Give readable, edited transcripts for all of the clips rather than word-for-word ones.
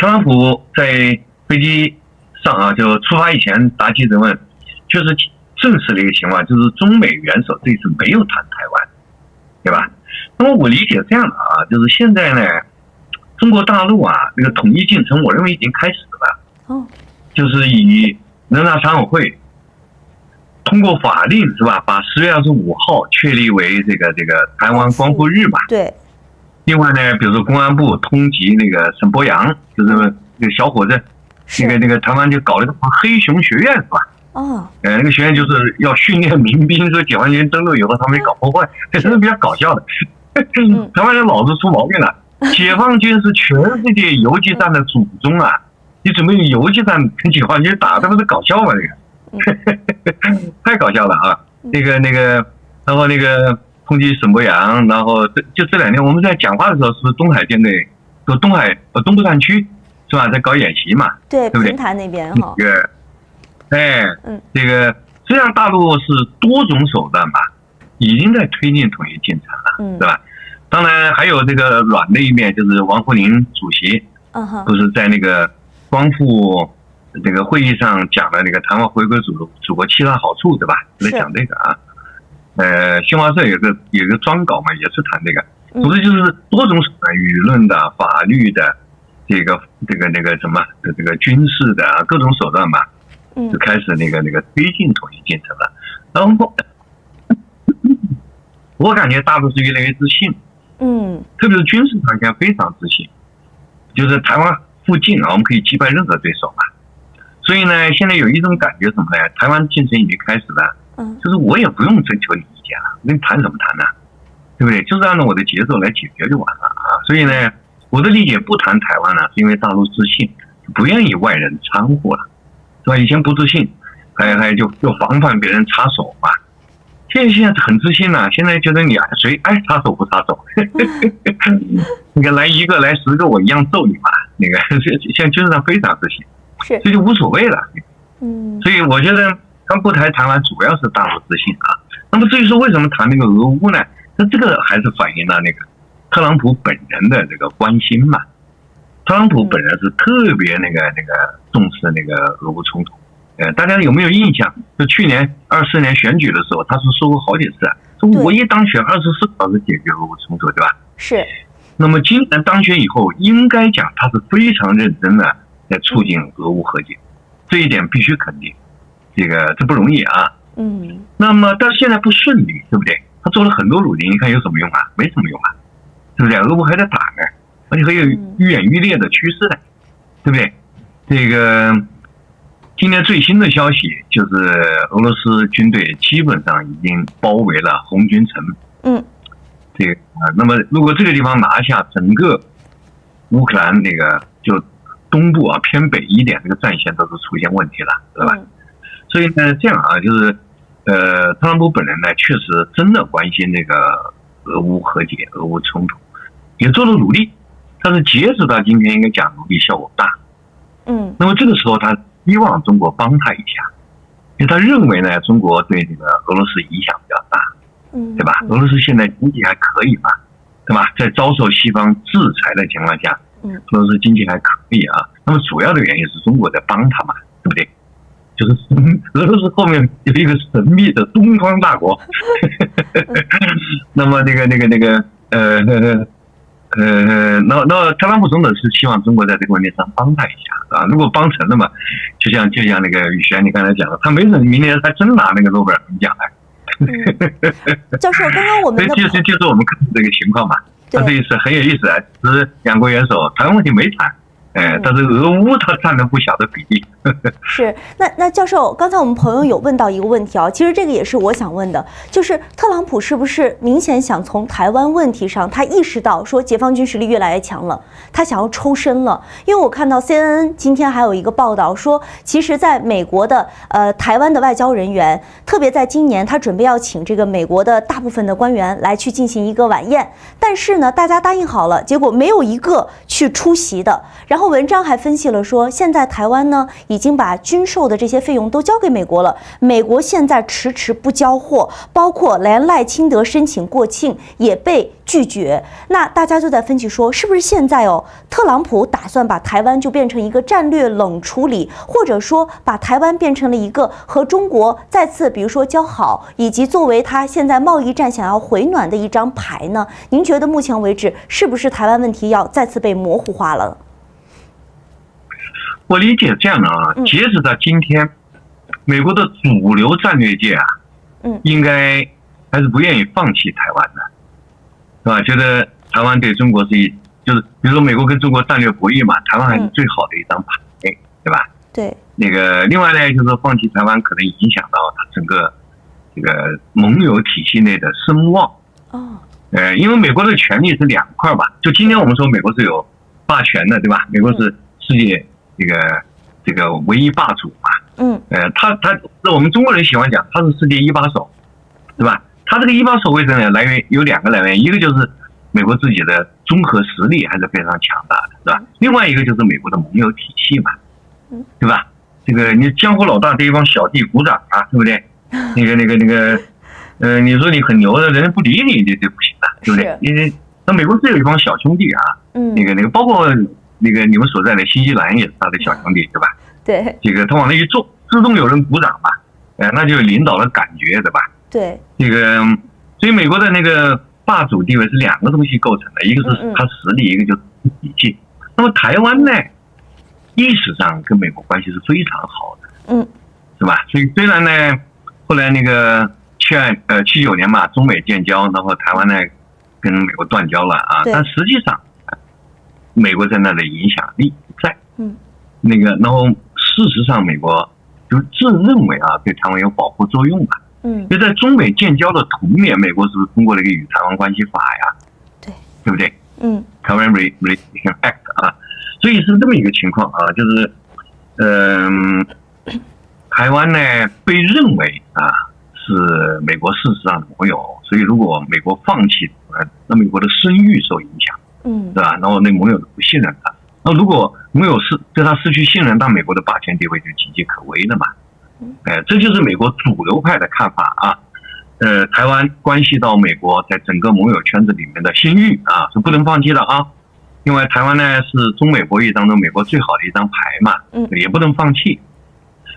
特朗普在飞机上啊，就出发以前答记者问，确实证实了一个情况，就是中美元首这次没有谈台湾，对吧？那么我理解这样的啊，就是现在呢，中国大陆啊，那个统一进程，我认为已经开始了。哦，就是以人大常委会通过法令是吧，把10月25号确立为这个台湾光复日嘛。对。另外呢，比如说公安部通缉那个沈博阳，就是那个小伙子，那个台湾就搞了个黑熊学院是吧？哦。那个学院就是要训练民兵，说解放军登陆以后他们搞破坏，这是比较搞笑的。台湾人脑子出毛病了，解放军是全世界游击战的祖宗啊！你准备游击战跟解放军打，这不是搞笑吗？这个太搞笑了啊！然后通缉沈博阳，然后就这2天我们在讲话的时候，是不是东海舰队，就东部战区是吧，在搞演习嘛？对，对不对？平潭那边哈。这个实际上大陆是多种手段吧，已经在推进统一进程了，对吧？当然还有这个软的一面，就是王沪宁主席，不是在那个光复这个会议上讲了那个台湾回归祖国7大好处，对吧？在讲这个啊。新华社有个专稿嘛，也是谈这个，总之就是多种手段，舆论的、法律的，这个什么这个军事的各种手段吧，就开始那个推进统一进程了。然后我感觉大陆是越来越自信，特别是军事上现在非常自信，就是台湾附近啊，我们可以击败任何对手嘛。所以呢，现在有一种感觉什么呢？台湾进程已经开始了。就是我也不用征求你意见了，跟你谈什么谈呢？对不对？就是按照我的节奏来解决就完了啊！所以呢，我的理解不谈台湾呢，是因为大陆自信，不愿意外人掺和了，是吧？以前不自信，还就防范别人插手嘛。现在很自信了，现在觉得你谁爱插手不插手，你看来1个来10个，我一样揍你嘛。那个现在军事上非常自信，这就无所谓了。所以我觉得。刚不谈台湾，主要是大陆自信啊。那么至于说为什么谈那个俄乌呢？那这个还是反映了那个特朗普本人的这个关心嘛。特朗普本人是特别那个重视那个俄乌冲突。大家有没有印象？就去年24年选举的时候，他是说过好几次，说我一当选24小时解决俄乌冲突，对吧？是。那么今年当选以后，应该讲他是非常认真的在促进俄乌和解，这一点必须肯定。这不容易啊，那么但是现在不顺利，对不对？他做了很多努力，你看有什么用啊？没什么用啊，对不对？俄乌还在打呢，而且还有愈演愈烈的趋势呢，对不对？这个今天最新的消息就是俄罗斯军队基本上已经包围了红军城，那么如果这个地方拿下，整个乌克兰那个就东部啊偏北一点这个战线都是出现问题了，对吧？所以呢，这样啊，就是特朗普本人呢，确实真的关心那个俄乌和解、俄乌冲突，也做了努力，但是截止到今天，应该讲努力效果不大。那么这个时候，他希望中国帮他一下，因为他认为呢，中国对这个俄罗斯影响比较大，对吧？俄罗斯现在经济还可以嘛，对吧？在遭受西方制裁的情况下，俄罗斯经济还可以啊。那么主要的原因是中国在帮他嘛，对不对？就是俄罗斯后面有一个神秘的东方大国，那么那特朗普总统是希望中国在这个问题上帮他一下啊。如果帮成了嘛，就像那个宇轩你刚才讲的，他没准明年还真拿那个诺贝尔文奖来。教授，刚刚我们就是我们看这个情况嘛，他这一次很有意思啊，只是2国元首台湾问题没谈。但是俄乌它占了不小的比例。是，那教授，刚才我们朋友有问到一个问题啊，其实这个也是我想问的，就是特朗普是不是明显想从台湾问题上，他意识到说解放军实力越来越强了，他想要抽身了？因为我看到 CNN 今天还有一个报道说，其实在美国的台湾的外交人员，特别在今年他准备要请这个美国的大部分的官员来去进行一个晚宴，但是呢，大家答应好了，结果没有一个去出席的。然后文章还分析了说，现在台湾呢已经把军售的这些费用都交给美国了，美国现在迟迟不交货，包括连赖清德申请过境也被拒绝。那大家就在分析说，是不是现在特朗普打算把台湾就变成一个战略冷处理，或者说把台湾变成了一个和中国再次比如说交好，以及作为他现在贸易战想要回暖的一张牌呢？您觉得目前为止是不是台湾问题要再次被模糊化了？我理解这样的啊，截止到今天，美国的主流战略界啊，应该还是不愿意放弃台湾的，是吧？觉得台湾对中国就是比如说美国跟中国战略博弈嘛，台湾还是最好的一张牌，对吧？对。另外呢，就是说放弃台湾可能影响到它整个这个盟友体系内的声望。因为美国的权力是两块吧，就今天我们说美国是有霸权的，对吧？美国是世界这个唯一霸主嘛。他我们中国人喜欢讲他是世界一把手，对吧？他这个一把手为什么来源有两个来源，一个就是美国自己的综合实力还是非常强大的，是吧？另外一个就是美国的盟友体系嘛，对吧？这个你江湖老大对一帮小弟鼓掌啊，对不对？你说你很牛的，人家不理你，这不行的，对不对？因为那美国是有一帮小兄弟啊，包括你们所在的新西兰也是他的小兄弟，对吧？对，这个他往那一坐，自动有人鼓掌嘛，那就有领导的感觉，对吧？对，所以美国的那个霸主地位是两个东西构成的，一个是他实力，一个就是体系。那么台湾呢，历史上跟美国关系是非常好的，是吧？所以虽然呢，后来那个79年嘛，中美建交，然后台湾呢跟美国断交了啊，但实际上美国在那的影响力不在，然后事实上美国就自认为啊对台湾有保护作用吧，就在中美建交的同年，美国是不是通过了一个与台湾关系法呀？对不对？台湾 Relation Act 啊，所以是这么一个情况啊，就是台湾呢被认为啊是美国事实上的盟友，所以如果美国放弃，那美国的声誉受影响，对吧？然后那盟友不信任他，那如果盟友对他失去信任，那美国的霸权地位就岌岌可危了嘛。这就是美国主流派的看法啊。台湾关系到美国在整个盟友圈子里面的信誉啊，是不能放弃的啊。因为台湾呢是中美博弈当中美国最好的一张牌嘛，也不能放弃。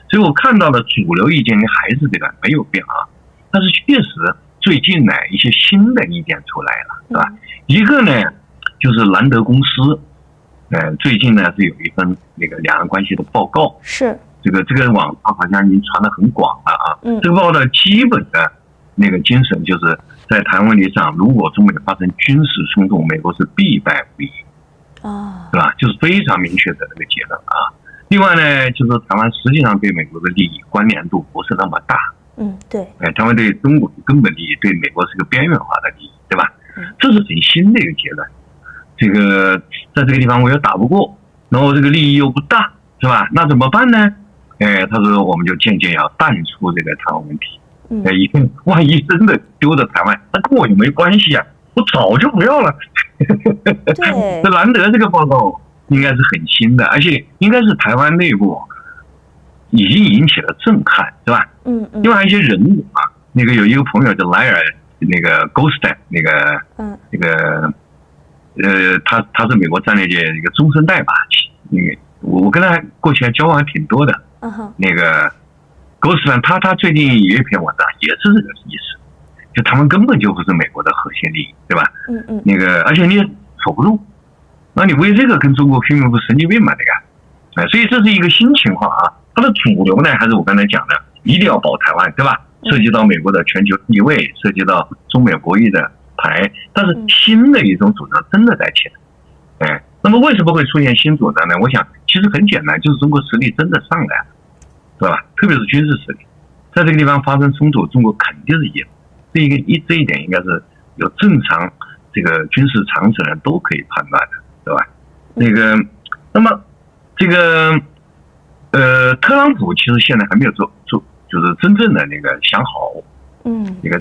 所以我看到的主流意见还是这个没有变啊，但是确实最近呢一些新的意见出来了，是吧？一个呢就是兰德公司，最近呢是有一份那个两岸关系的报告，是这个网上好像已经传得很广了啊。这个报告的基本的那个精神就是在台湾问题上，如果中美发生军事冲突，美国是必败无疑，对吧？就是非常明确的这个结论啊。另外呢，就是台湾实际上对美国的利益关联度不是那么大，对，台湾对中国的根本利益对美国是个边缘化的利益，对吧？这是很新的一个阶段。这个在这个地方我又打不过，然后这个利益又不大，是吧？那怎么办呢？他说我们就渐渐要淡出这个台湾问题。万一真的丢了台湾，那跟我也没关系啊，我早就不要了。这兰德这个报告应该是很新的，而且应该是台湾内部已经引起了震撼，是吧？另外一些人物啊，那个有一个朋友叫莱尔，那个 Goldstein， 他是美国战略界一个中生代吧，我跟他过去还交往挺多的。那个 Goldstein 他最近有一篇文章也是这个意思，就他们根本就不是美国的核心利益，对吧？而且你也守不住。那你为这个跟中国拼命不是神经病嘛？这个，所以这是一个新情况啊。它的主流呢，还是我刚才讲的，一定要保台湾，对吧？涉及到美国的全球地位，涉及到中美博弈的牌，但是新的一种主张真的在起来。那么为什么会出现新主张呢？我想其实很简单，就是中国实力真的上来了，对吧？特别是军事实力，在这个地方发生冲突，中国肯定是赢。这一点应该是有正常这个军事常识人都可以判断的。对吧？那么这个特朗普其实现在还没有做，就是真正的那个想好，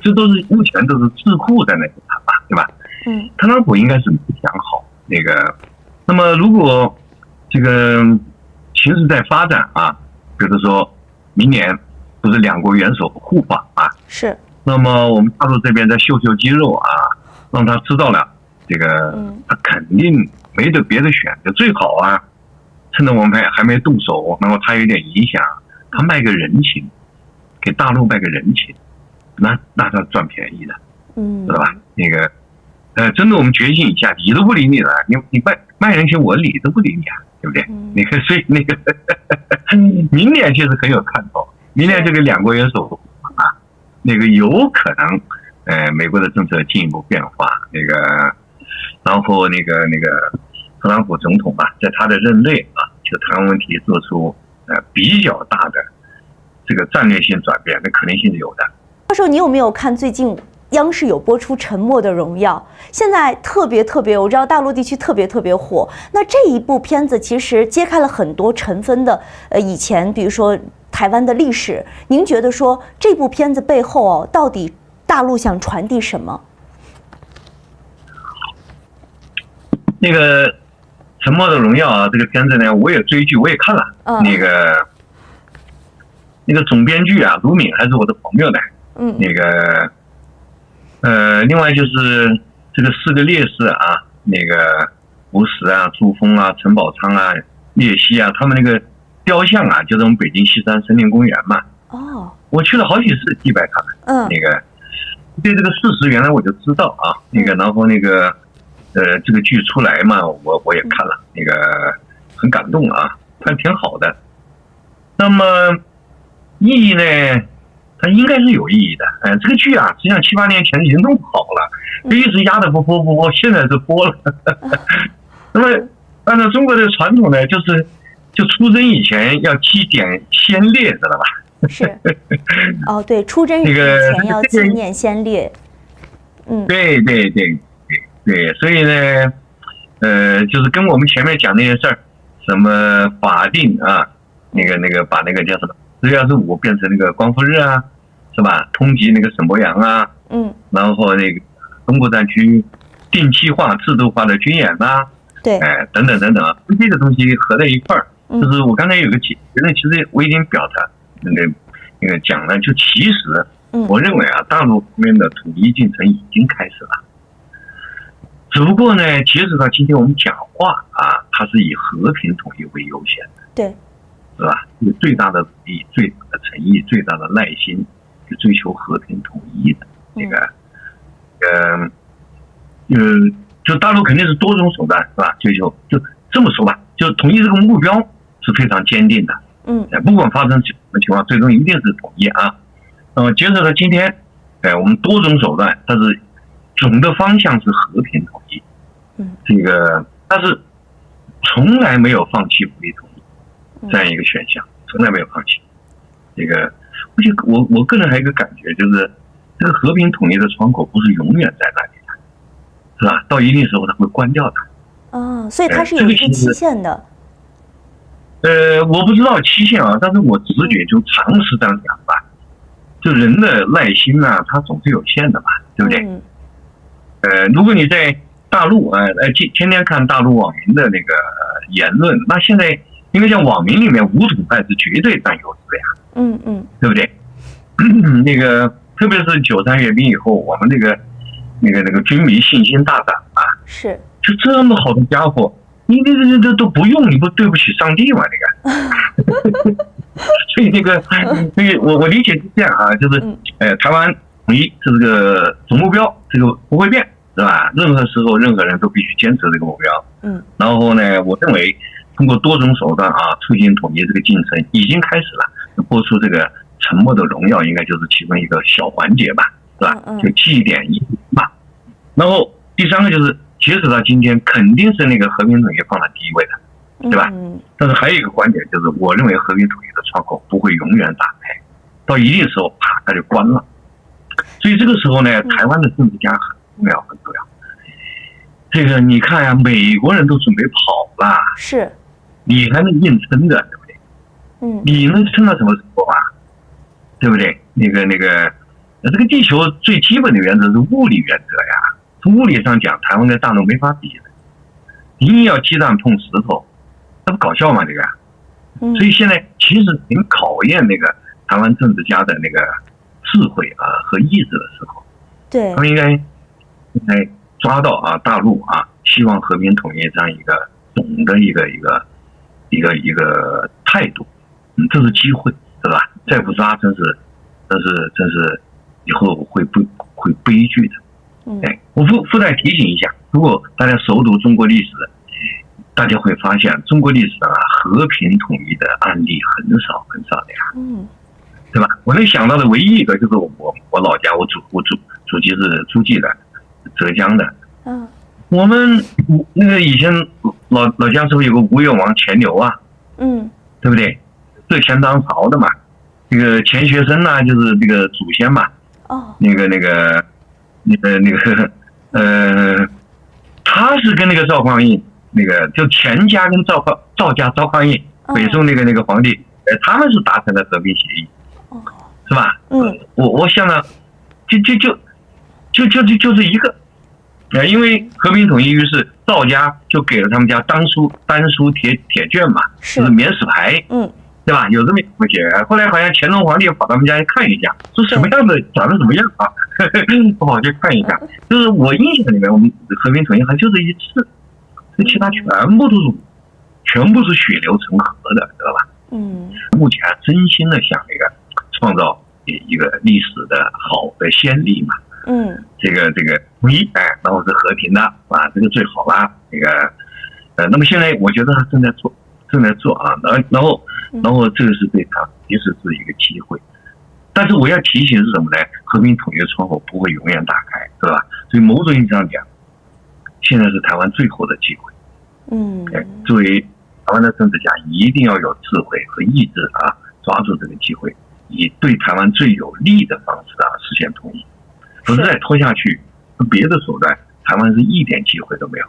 这都是目前都是智库在那里谈嘛，对吧？特朗普应该是没想好那么如果这个形势在发展啊，比如说明年不是两国元首互访啊，是。那么我们大陆这边再秀秀肌肉啊，让他知道了这个，他肯定没得别的选择，最好啊，趁着我们还没动手，然后他有点影响，他卖个人情，给大陆卖个人情，那他赚便宜的，知道吧？那个，真的我们决心一下，理都不理你了，你卖人情，我理都不理你啊，对不对？那个所以那个明年其实很有看头，明年这个两国元首啊，那个有可能，美国的政策进一步变化，那个，然后那个特朗普总统吧，在他的任内啊，就台湾问题做出比较大的这个战略性转变，那可能性是有的。教授，你有没有看最近央视有播出《沉默的荣耀》？现在特别，我知道大陆地区特别火。那这一部片子其实揭开了很多尘封的以前，比如说台湾的历史。您觉得说这部片子背后到底大陆想传递什么？那个《沉默的荣耀》啊，这个片子呢，我也追剧，我也看了。那个总编剧啊，卢敏还是我的朋友呢。那个，另外就是这个4个烈士啊，那个吴石啊、朱峰啊、陈宝昌啊、列西啊，他们那个雕像啊，就是我们北京西山森林公园嘛。我去了好几次祭拜他们。那个对这个事实原来我就知道啊。那个然后那个这个剧出来嘛，我也看了，那个很感动啊，还挺好的。那么意义呢？它应该是有意义的。这个剧啊，实际上7、8年前已经弄好了，就一直压着不播，现在是播了。那么按照中国的传统呢，就出征以前要祭奠先烈，知道吧？是。对，出征以前要纪念先烈。对，所以呢，就是跟我们前面讲那些事儿，什么法定啊，那个把那个叫什么10月25变成那个光复日啊，是吧？通缉那个沈伯洋啊，然后那个东部战区定期化、制度化的军演呐，对，等等，这个东西合在一块儿，就是我刚才有个结论，其实我已经表达那个讲了，就其实我认为啊，大陆方面的统一进程已经开始了，只不过呢，截止到今天我们讲话啊，它是以和平统一为优先的，对。是吧？有最大的努力、最大的诚意、最大的耐心，去追求和平统一的那个，就大陆肯定是多种手段，是吧？追求就这么说吧，就统一这个目标是非常坚定的。不管发生什么情况，最终一定是统一啊。接着到今天，我们多种手段，但是总的方向是和平统一。这个，但是从来没有放弃武力统一。这样一个选项，从来没有放弃。这个，而且我个人还有一个感觉，就是这个和平统一的窗口不是永远在那里的，是吧？到一定时候它会关掉的。所以它是有一个期限的。我不知道期限啊，但是我直觉就常识这样讲吧，就人的耐心啊，它总是有限的嘛，对不对？如果你在大陆天天看大陆网民的那个言论，那现在。因为像网民里面武统派是绝对占优势的呀，对不对？那个特别是93阅兵以后，我们那个军迷信心大涨啊，是，就这么好的家伙，你都不用，你不对不起上帝吗？所以那个我理解是这样啊，就是台湾统一是这个总目标，这个不会变，是吧？任何时候任何人都必须坚持这个目标。然后呢，我认为。通过多种手段啊，促进统一这个进程已经开始了。播出这个沉默的荣耀，应该就是其中一个小环节吧，是吧？就祭奠一嘛。然后第3个就是截止到今天，肯定是那个和平统一放在第一位的，对吧？但是还有一个观点就是，我认为和平统一的窗口不会永远打开，到一定时候啪它就关了。所以这个时候呢，台湾的政治家很重要，很重要。这个你看呀，美国人都准备跑了，是。你还能硬撑的，对不对？你能撑到什么时候啊？对不对？那个，这个地球最基本的原则是物理原则呀。从物理上讲，台湾跟大陆没法比的，一定要鸡蛋碰石头，这不搞笑吗？这个，所以现在其实挺考验那个台湾政治家的那个智慧啊和意志的时候，对，他们应该抓到大陆希望和平统一这样一个懂的一个态度，这是机会，对吧？再不抓，真是以后会悲剧的。我附带提醒一下，如果大家熟读中国历史，大家会发现中国历史上和平统一的案例很少的呀，对吧？我能想到的唯一一个就是我老家，我祖籍是诸暨的，浙江的。我们那个以前老家是不是有个吴越王钱牛啊？对不对？是前唐朝的嘛。这个钱学森呢，就是这个祖先嘛。他是跟那个赵匡胤，就钱家跟赵家赵匡胤，北宋那个皇帝，他们是达成了和平协议，是吧？我想呢，就是一个，因为和平统一，于是赵家就给了他们家单书铁券嘛，就是免死牌，对吧？有这么一回事。后来好像乾隆皇帝跑他们家去看一下，说什么样的长得什么样啊，不好去看一下。就是我印象里面，我们和平统一还就是一次，其他全部是血流成河的，知道吧？目前真心的想创造一个历史的好的先例嘛。这个统一，然后是和平的这个最好啦。那么现在我觉得他正在做然后这个是对他其实是一个机会，但是我要提醒是什么呢？和平统一的窗口不会永远打开，对吧？所以某种意义上讲，现在是台湾最后的机会。作为台湾的政治家，一定要有智慧和意志抓住这个机会，以对台湾最有利的方式实现统一。否则再拖下去，别的手段，台湾是一点机会都没有。